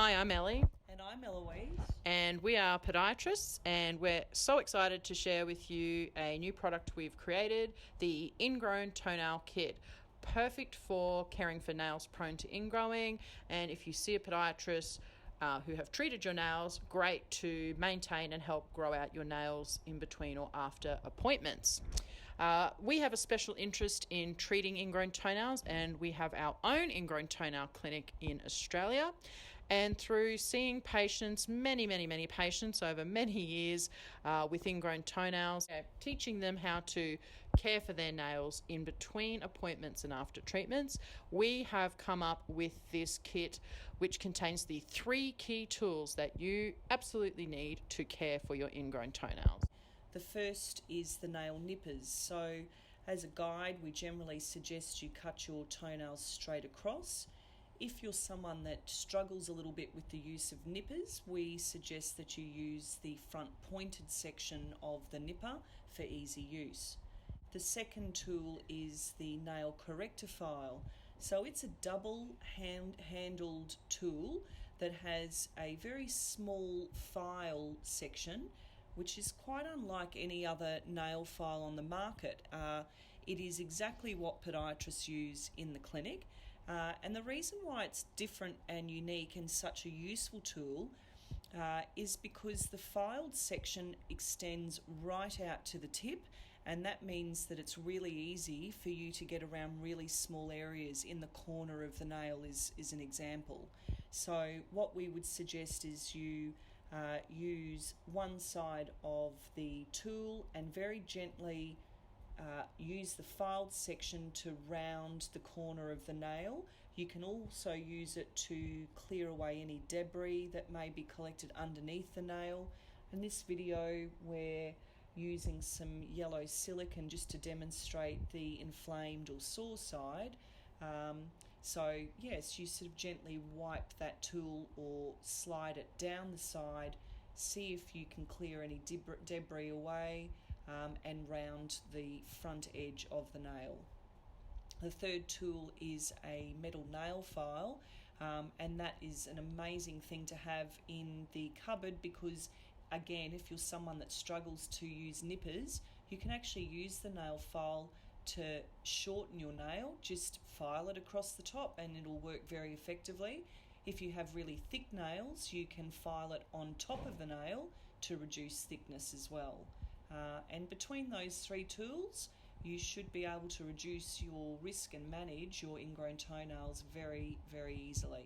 Hi, I'm Ellie. And I'm Eloise. And we are podiatrists, and we're so excited to share with you a new product we've created, the ingrown toenail kit. Perfect for caring for nails prone to ingrowing, and if you see a podiatrist who have treated your nails, great to maintain and help grow out your nails in between or after appointments. We have a special interest in treating ingrown toenails, and we have our own ingrown toenail clinic in Australia. And through seeing patients, many patients over many years with ingrown toenails, teaching them how to care for their nails in between appointments and after treatments, we have come up with this kit which contains the 3 key tools that you absolutely need to care for your ingrown toenails. The first is the nail nippers. So as a guide, we generally suggest you cut your toenails straight across. If you're someone that struggles a little bit with the use of nippers, we suggest that you use the front pointed section of the nipper for easy use. The second tool is the nail corrector file. So it's a double handled tool that has a very small file section, which is quite unlike any other nail file on the market. It is exactly what podiatrists use in the clinic. And the reason why it's different and unique and such a useful tool is because the filed section extends right out to the tip, and that means that it's really easy for you to get around really small areas. In the corner of the nail is an example. So what we would suggest is you use one side of the tool and very gently use the filed section to round the corner of the nail. You can also use it to clear away any debris that may be collected underneath the nail. In this video, we're using some yellow silicone just to demonstrate the inflamed or sore side. So yes, you sort of gently wipe that tool or slide it down the side, see if you can clear any debris away, and round the front edge of the nail. The third tool is a metal nail file, and that is an amazing thing to have in the cupboard because, again, if you're someone that struggles to use nippers, you can actually use the nail file to shorten your nail. Just file it across the top and it'll work very effectively. If you have really thick nails, you can file it on top of the nail to reduce thickness as well. And between those 3 tools, you should be able to reduce your risk and manage your ingrown toenails very easily.